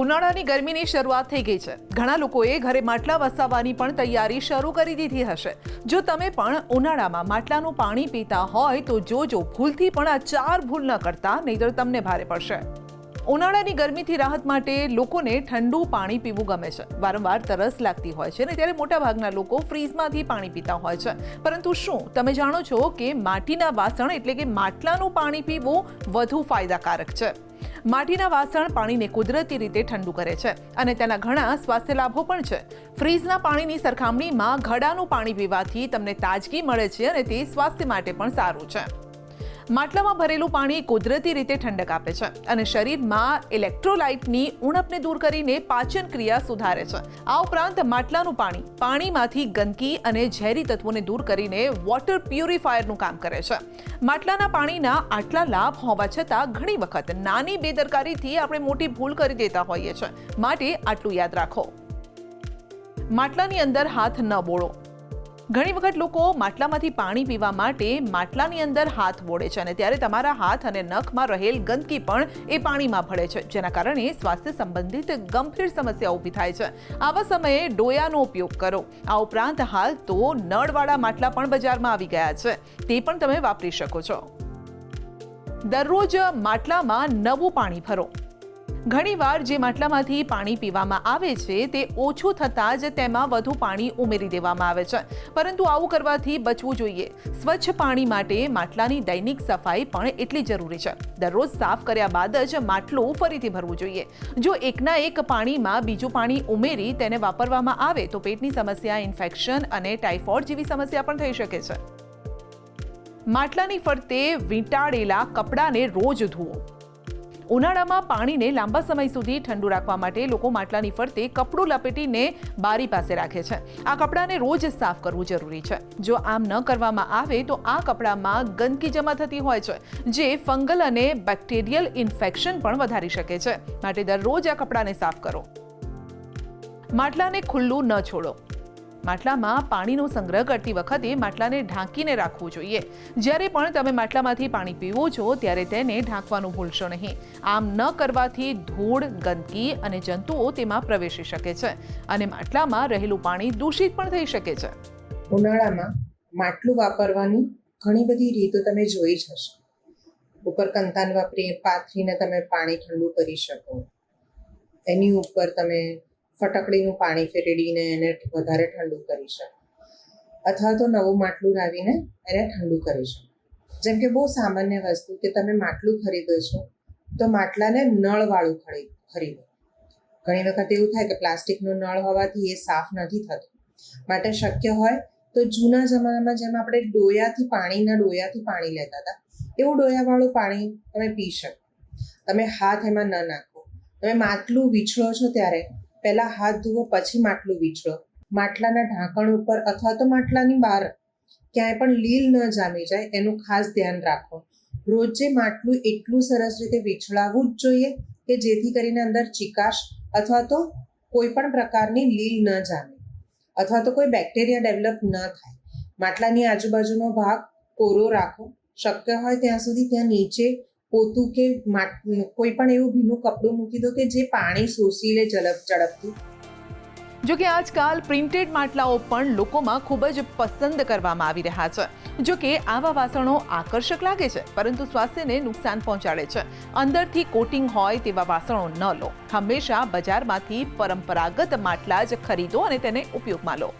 ઉનાળાની ગરમીની શરૂઆત થઈ ગઈ છે. ઘણા લોકોએ ઘરે માટલા વસાવવાની પણ તૈયારી શરૂ કરી દીધી હશે. જો તમે પણ ઉનાળામાં માટલાનું પાણી પીતા હોય તો જોજો ભૂલથી પણ આ 4 ભૂલ ન કરતા, નહીંતર તમને ભારે પડશે. ઉનાળાની ગરમીથી રાહત માટે લોકોને ઠંડુ પાણી પીવું ગમે છે. વારંવાર તરસ લાગતી હોય છે ને ત્યારે મોટાભાગના લોકો ફ્રીઝમાંથી પાણી પીતા હોય છે. પરંતુ શું તમે જાણો છો કે માટીના વાસણ એટલે કે માટલાનું પાણી પીવું વધુ ફાયદાકારક છે? માટીના વાસણ પાણીને કુદરતી રીતે ઠંડુ કરે છે અને તેના ઘણા સ્વાસ્થ્ય લાભો પણ છે. ફ્રીઝના પાણીની સરખામણીમાં ઘડાનું પાણી પીવાથી તમને તાજગી મળે છે અને તે સ્વાસ્થ્ય માટે પણ સારું છે. માટલામાં ભરેલું પાણી કુદરતી રીતે ઠંડક આપે છે અને શરીરમાં ઇલેક્ટ્રોલાઇટની ઉણપને દૂર કરીને પાચન ક્રિયા સુધારે છે. આ ઉપરાંત માટલાનું પાણી પાણીમાંથી ગંદકી અને ઝેરી તત્વોને દૂર કરીને વોટર પ્યુરિફાયરનું કામ કરે છે. માટલાના પાણીના આટલા લાભ હોવા છતાં ઘણી વખત નાની બેદરકારીથી આપણે મોટી ભૂલ કરી દેતા હોઈએ છીએ. માટે આટલું યાદ રાખો: માટલાની અંદર હાથ ન બોળો. ઘણી વખત લોકો માટલામાંથી પાણી પીવા માટે માટલાની અંદર હાથ બોળે છે અને ત્યારે તમારા હાથ અને નખમાં રહેલ ગંદકી પણ એ પાણીમાં ભળે છે, જેના કારણે સ્વાસ્થ્ય સંબંધિત ગંભીર સમસ્યા ઊભી થાય છે. આવા સમયે ડોયાનો ઉપયોગ કરો. આ ઉપરાંત હાલ તો નળવાળા માટલા પણ બજારમાં આવી ગયા છે, તે પણ તમે વાપરી શકો છો. દરરોજ માટલામાં નવું પાણી ભરો. ઘણીવાર જે માટલામાંથી પાણી પીવામાં આવે છે તે ઓછું થતાં જ તેમાં વધુ પાણી ઉમેરી દેવામાં આવે છે, પરંતુ આવું કરવાથી બચવું જોઈએ. સ્વચ્છ પાણી માટે માટલાની દૈનિક સફાઈ પણ એટલી જરૂરી છે. દરરોજ સાફ કર્યા બાદ જ માટલું ફરીથી ભરવું જોઈએ. જો એકના એક પાણીમાં બીજું પાણી ઉમેરી તેને વાપરવામાં આવે તો પેટની સમસ્યા, ઇન્ફેક્શન અને ટાઇફોઇડ જેવી સમસ્યા પણ થઈ શકે છે. માટલાની ફરતે વીંટાળેલા કપડાને રોજ ધુઓ. ઉનાળામાં પાણીને લાંબા સમય સુધી ઠંડુ રાખવા માટે લોકો માટલાની ફરતે કપડું લપેટીને બારી પાસે રાખે છે. આ કપડાને રોજ સાફ કરવું જરૂરી છે. જો આમ ન કરવામાં આવે તો આ કપડામાં ગંદકી જમા થતી હોય છે, જે ફંગલ અને બેક્ટેરિયલ ઇન્ફેક્શન પણ વધારી શકે છે. માટે દરરોજ આ કપડાને સાફ કરો. માટલાને ખુલ્લું ન છોડો. માટલામાં પાણીનો સંગ્રહ કરતી વખતે માટલાને ઢાંકીને રાખવું જોઈએ. જ્યારે પણ તમે માટલામાંથી પાણી પીવો છો ત્યારે તેને ઢાંકવાનું ભૂલશો નહીં. આમ ન કરવાથી ધૂળ, ગંદકી અને જંતુઓ તેમાં પ્રવેશી શકે છે અને માટલામાં રહેલું પાણી દૂષિત પણ થઈ શકે છે. ઉનાળામાં માટલું વાપરવાની ઘણી બધી રીતો તમે જોઈ જ હશે. ઉપર કંતાન પાથરીને તમે પાણી ઠંડુ કરી શકો. એની ઉપર તમે ફટકડીનું પાણી ફેરવીને એને વધારે ઠંડુ કરી શકો, અથવા તો નવું માટલું લાવીને એને ઠંડુ કરી શકો. જેમ કે બહુ સામાન્ય વસ્તુ કે તમે માટલું ખરીદો છો તો માટલાને નળવાળું ખરીદો. ઘણી વખત એવું થાય કે પ્લાસ્ટિકનો નળ હોવાથી એ સાફ નથી થતો. માટે શક્ય હોય તો જૂના જમાનામાં જેમ આપણે ડોયાથી પાણી લેતા હતા, એવું ડોયાવાળું પાણી તમે પી શકો. તમે હાથ એમાં ન નાખો. તમે માટલું વીછળો છો ત્યારે પહેલા હાથ ધુવો, પછી માટલું વીછળો. માટલાના ઢાંકણ ઉપર અથવા તો માટલાની બહાર ક્યાંય પણ લીલ ન જામી જાય એનું ખાસ ધ્યાન રાખો. રોજે માટલું એટલું સરસ રીતે વીછળાવવું જ જોઈએ કે જેથી કરીને અંદર ચીકાશ અથવા તો કોઈ પણ પ્રકારની લીલ ન જામે અથવા તો કોઈ બેક્ટેરિયા ડેવલપ ન થાય. માટલાની આજુબાજુનો ભાગ કોરો રાખો. શક્ય હોય ત્યાં સુધી ત્યાં નીચે પોતું કે કોઈ પણ એવું ભીનું કપડું મૂકી દો કે જે પાણી શોષી લે ઝડપથી. જો કે આજકાલ પ્રિન્ટેડ માટલાઓ પણ લોકોમાં ખૂબ જ પસંદ કરવામાં આવી રહ્યા છે. જો કે આવા વાસણો આકર્ષક લાગે છે, પરંતુ સ્વાસ્થ્યને નુકસાન પહોંચાડે છે. અંદરથી કોટિંગ હોય તેવા વાસણો ન લો. હંમેશા બજારમાંથી પરંપરાગત માટલા જ ખરીદો અને તેને ઉપયોગમાં લો.